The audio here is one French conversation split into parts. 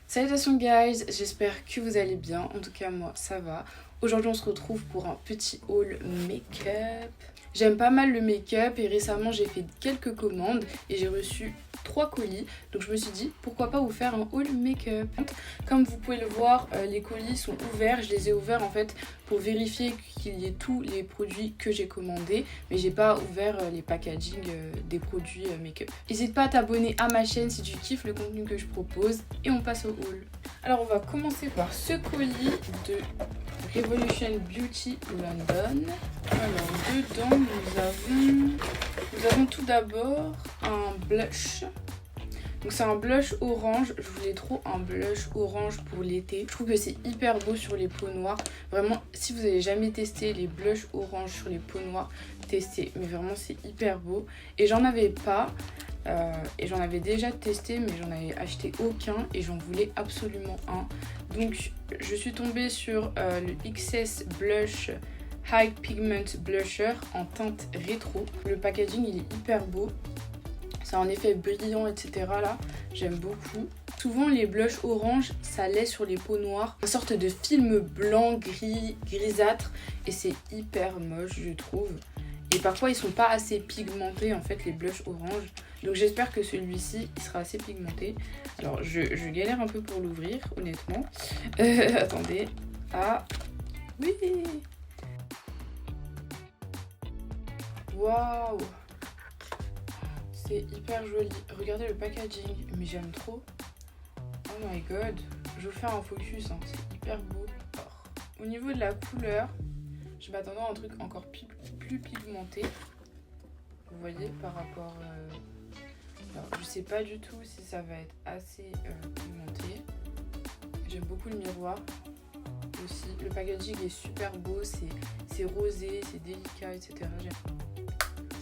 Salutations guys, j'espère que vous allez bien, en tout cas moi ça va. Aujourd'hui on se retrouve pour un petit haul make-up. J'aime pas mal le make-up et récemment j'ai fait quelques commandes et j'ai reçu 3 colis. Donc je me suis dit pourquoi pas vous faire un haul make-up. Comme vous pouvez le voir, les colis sont ouverts. Je les ai ouverts en fait pour vérifier qu'il y ait tous les produits que j'ai commandés. Mais j'ai pas ouvert les packaging des produits make-up. N'hésite pas à t'abonner à ma chaîne si tu kiffes le contenu que je propose. Et on passe au haul. Alors on va commencer par ce colis de Revolution Beauty London. Alors dedans nous avons tout d'abord un blush. Donc c'est un blush orange, je voulais trop un blush orange pour l'été. Je trouve que c'est hyper beau sur les peaux noires. Vraiment, si vous n'avez jamais testé les blushs orange sur les peaux noires, testez. Mais vraiment c'est hyper beau. Et j'en avais pas. Et j'en avais déjà testé mais j'en avais acheté aucun et j'en voulais absolument un. Donc je suis tombée sur le XS Blush High Pigment Blusher en teinte rétro. Le packaging il est hyper beau. C'est un effet brillant etc. là, j'aime beaucoup. Souvent les blushs orange ça laisse sur les peaux noires une sorte de film blanc, gris, grisâtre et c'est hyper moche je trouve. Et parfois ils sont pas assez pigmentés en fait les blushs orange. Donc j'espère que celui-ci il sera assez pigmenté. Alors je galère un peu pour l'ouvrir honnêtement. Attendez. Ah oui. Waouh. C'est hyper joli. Regardez le packaging. Mais j'aime trop. Oh my god. Je vais vous faire un focus. Hein. C'est hyper beau. Alors, au niveau de la couleur, je m'attendais à un truc encore plus pigmenté. Vous voyez par rapport... Alors, je sais pas du tout si ça va être assez pigmenté. J'aime beaucoup le miroir aussi. Le packaging est super beau. C'est rosé, c'est délicat, etc.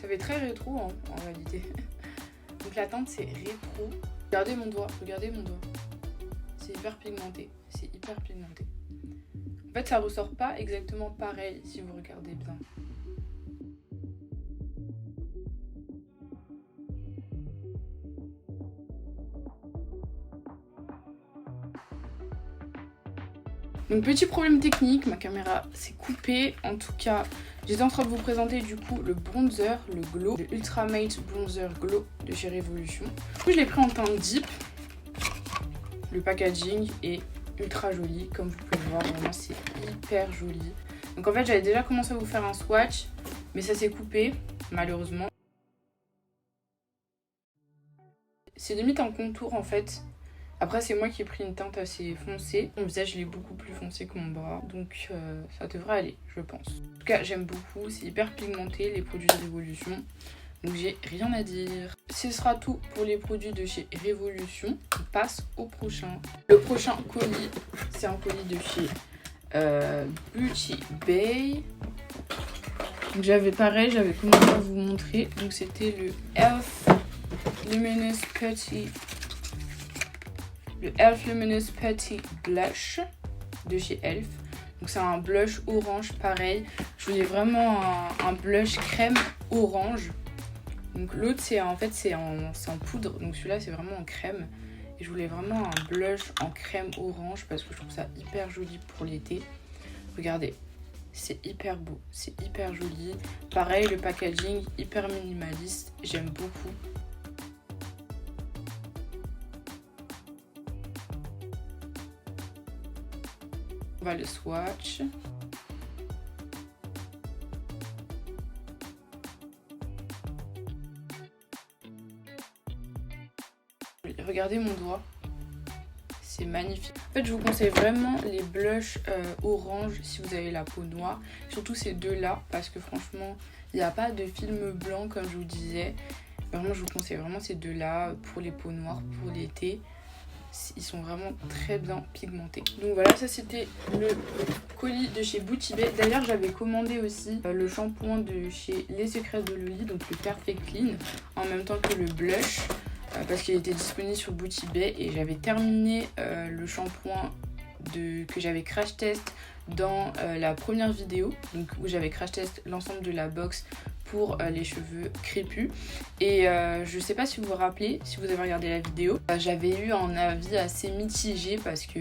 Ça fait très rétro hein, en réalité. Donc la teinte c'est rétro. Regardez mon doigt. C'est hyper pigmenté. C'est hyper pigmenté. En fait ça ressort pas exactement pareil si vous regardez bien. Donc petit problème technique, ma caméra s'est coupée. En tout cas, j'étais en train de vous présenter du coup le bronzer, le Glow, le Ultramate Bronzer Glow de chez Revolution. Du coup je l'ai pris en teinte deep. Le packaging est ultra joli, comme vous pouvez le voir, vraiment c'est hyper joli. Donc en fait j'avais déjà commencé à vous faire un swatch, mais ça s'est coupé malheureusement. C'est limite un contour en fait. Après c'est moi qui ai pris une teinte assez foncée. Mon visage il est beaucoup plus foncé que mon bras. Donc ça devrait aller je pense. En tout cas j'aime beaucoup. C'est hyper pigmenté les produits de Revolution. Donc j'ai rien à dire. Ce sera tout pour les produits de chez Revolution. On passe au prochain. Le prochain colis c'est un colis de chez Beauty Bay. Donc j'avais commencé à vous montrer. Donc c'était le Elf Luminous Putty. Le Elf Luminous Putty Blush de chez Elf. Donc c'est un blush orange pareil. Je voulais vraiment un blush crème orange. Donc l'autre c'est en poudre. Donc celui-là c'est vraiment en crème. Et je voulais vraiment un blush en crème orange parce que je trouve ça hyper joli pour l'été. Regardez, c'est hyper beau, c'est hyper joli. Pareil le packaging hyper minimaliste, j'aime beaucoup. On va le swatch. Regardez mon doigt. C'est magnifique. En fait, je vous conseille vraiment les blushs orange si vous avez la peau noire. Surtout ces deux-là parce que franchement, il n'y a pas de film blanc comme je vous disais. Vraiment, je vous conseille vraiment ces deux-là pour les peaux noires, pour l'été. Ils sont vraiment très bien pigmentés. Donc voilà, ça c'était le colis de chez Beauty Bay. D'ailleurs j'avais commandé aussi le shampoing de chez Les Secrets de Loli, donc le Perfect Clean, en même temps que le blush, parce qu'il était disponible sur Beauty Bay. Et j'avais terminé le shampoing que j'avais crash test dans la première vidéo, donc où j'avais crash test l'ensemble de la box pour les cheveux crépus. Et je sais pas si vous vous rappelez, si vous avez regardé la vidéo, j'avais eu un avis assez mitigé parce que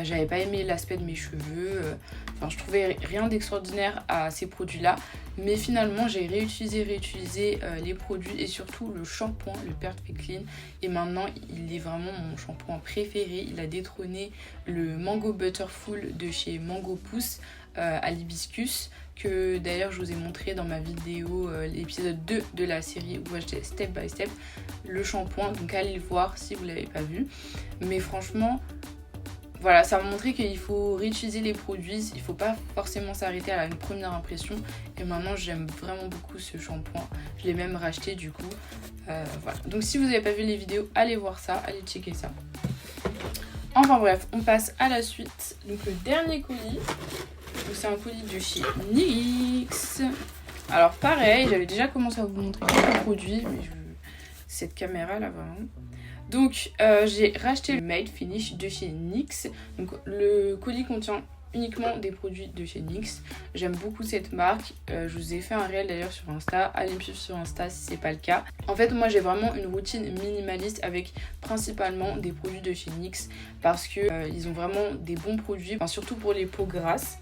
j'avais pas aimé l'aspect de mes cheveux. Enfin, je trouvais rien d'extraordinaire à ces produits-là. Mais finalement, j'ai réutilisé les produits et surtout le shampoing, le Perfect Clean. Et maintenant, il est vraiment mon shampoing préféré. Il a détrôné le Mango Butterful de chez Mango Pousse à l'hibiscus, que d'ailleurs je vous ai montré dans ma vidéo, l'épisode 2 de la série où j'étais step by step le shampoing, donc allez le voir si vous l'avez pas vu. Mais franchement, voilà, ça m'a montré qu'il faut réutiliser les produits, il faut pas forcément s'arrêter à une première impression. Et maintenant j'aime vraiment beaucoup ce shampoing, je l'ai même racheté du coup. Voilà, donc si vous n'avez pas vu les vidéos, allez voir ça, allez checker ça. Enfin bref, on passe à la suite. Donc le dernier colis, c'est un colis de chez NYX. Alors pareil, j'avais déjà commencé à vous montrer quelques produits, mais cette caméra là vraiment. Donc j'ai racheté le Matte Finish de chez NYX. Donc le colis contient uniquement des produits de chez NYX. J'aime beaucoup cette marque. Je vous ai fait un réel d'ailleurs sur Insta. Allez me suivre sur Insta si c'est pas le cas. En fait, moi j'ai vraiment une routine minimaliste avec principalement des produits de chez NYX parce que ils ont vraiment des bons produits, enfin, surtout pour les peaux grasses.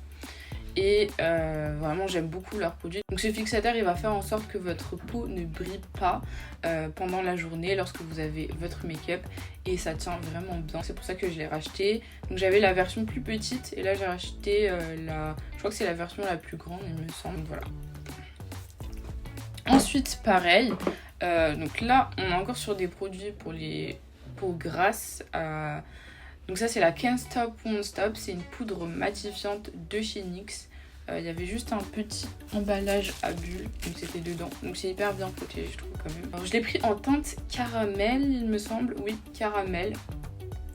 Et vraiment j'aime beaucoup leurs produits. Donc ce fixateur il va faire en sorte que votre peau ne brille pas pendant la journée lorsque vous avez votre make-up, et ça tient vraiment bien. C'est pour ça que je l'ai racheté. Donc j'avais la version plus petite et là j'ai racheté je crois que c'est la version la plus grande il me semble. Voilà. Ensuite pareil, donc là on est encore sur des produits pour les peaux grasses. Donc ça c'est la Can't Stop Won't Stop, c'est une poudre matifiante de chez NYX. Il y avait juste un petit emballage à bulles, donc c'était dedans. Donc c'est hyper bien protégé je trouve quand même. Alors je l'ai pris en teinte caramel il me semble, oui caramel.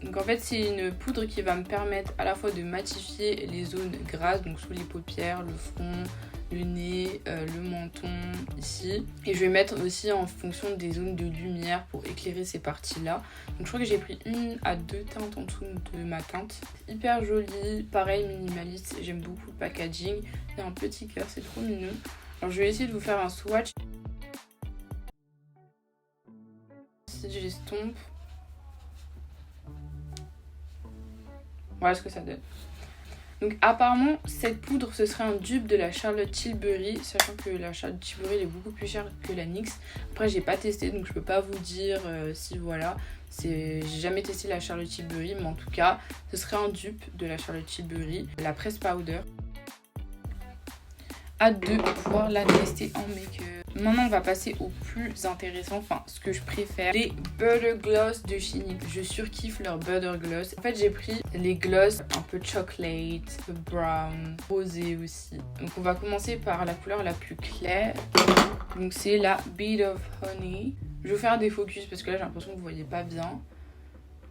Donc en fait c'est une poudre qui va me permettre à la fois de matifier les zones grasses, donc sous les paupières, le front, le nez, le menton ici. Et je vais mettre aussi en fonction des zones de lumière pour éclairer ces parties-là. Donc je crois que j'ai pris 1 à 2 teintes en dessous de ma teinte. Hyper jolie, pareil minimaliste, j'aime beaucoup le packaging. Il y a un petit cœur, c'est trop mignon. Alors je vais essayer de vous faire un swatch. Si j'estompe. Voilà ce que ça donne. Donc apparemment cette poudre ce serait un dupe de la Charlotte Tilbury, sachant que la Charlotte Tilbury elle est beaucoup plus chère que la NYX. Après j'ai pas testé donc je peux pas vous dire si voilà. J'ai jamais testé la Charlotte Tilbury, mais en tout cas ce serait un dupe de la Charlotte Tilbury, la Press Powder. Hâte de pouvoir la tester en make-up. Maintenant on va passer au plus intéressant, enfin ce que je préfère, les Butter Gloss de chez NYX. Je surkiffe leur Butter Gloss. En fait j'ai pris les gloss un peu chocolate, un peu brown, rosé aussi. Donc on va commencer par la couleur la plus claire. Donc c'est la Bead of Honey. Je vais faire des focus parce que là j'ai l'impression que vous voyez pas bien.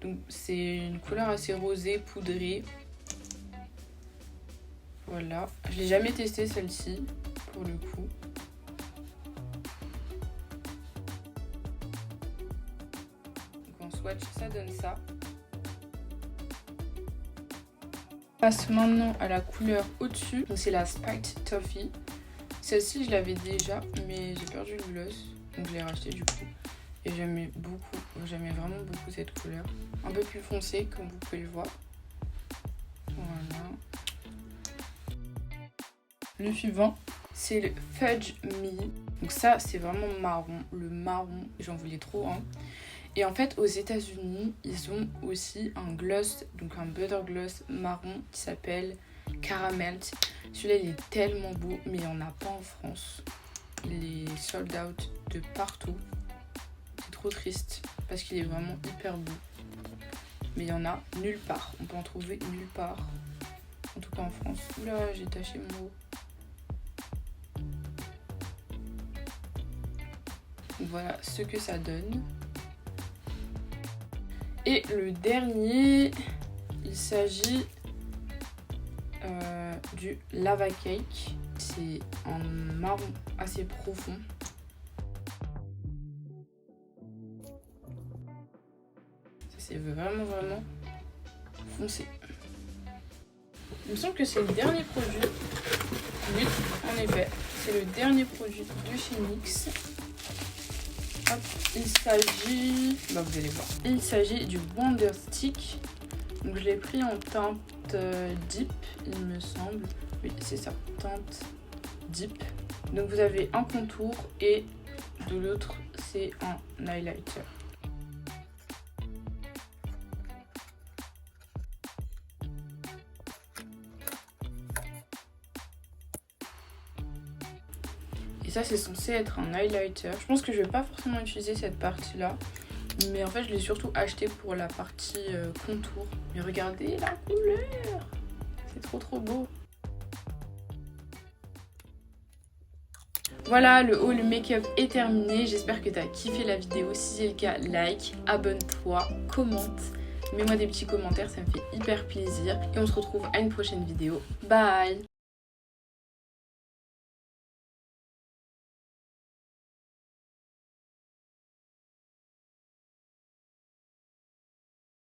Donc c'est une couleur assez rosée, poudrée. Voilà, je l'ai jamais testé celle-ci pour le coup. Donc en swatch ça donne ça. On passe maintenant à la couleur au-dessus. Donc c'est la Spiked Toffee. Celle-ci je l'avais déjà mais j'ai perdu le gloss. Donc je l'ai racheté du coup. Et j'aimais vraiment beaucoup cette couleur. Un peu plus foncée comme vous pouvez le voir. Voilà. Le suivant, c'est le Fudge Me. Donc ça, c'est vraiment marron. Le marron, j'en voulais trop un. Et en fait, aux États-Unis, ils ont aussi un gloss, donc un butter gloss marron qui s'appelle Caramel. Celui-là, il est tellement beau, mais il n'y en a pas en France. Il est sold out de partout. C'est trop triste parce qu'il est vraiment hyper beau. Mais il n'y en a nulle part. On peut en trouver nulle part. En tout cas en France. Oula, j'ai taché mon mot. Voilà ce que ça donne. Et le dernier, il s'agit du Lava Cake. C'est un marron assez profond. Ça c'est vraiment foncé. Il me semble que c'est le dernier produit. Oui, en effet, c'est le dernier produit de chez NYX. Hop, il s'agit... Bah vous allez voir. Il s'agit du Wonder Stick. Donc je l'ai pris en teinte Deep, il me semble. Oui, c'est ça, teinte Deep. Donc vous avez un contour et de l'autre, c'est un highlighter. Et ça, c'est censé être un highlighter. Je pense que je vais pas forcément utiliser cette partie-là. Mais en fait, je l'ai surtout acheté pour la partie contour. Mais regardez la couleur! C'est trop beau! Voilà, le haul make-up est terminé. J'espère que tu as kiffé la vidéo. Si c'est le cas, like, abonne-toi, commente. Mets-moi des petits commentaires, ça me fait hyper plaisir. Et on se retrouve à une prochaine vidéo. Bye!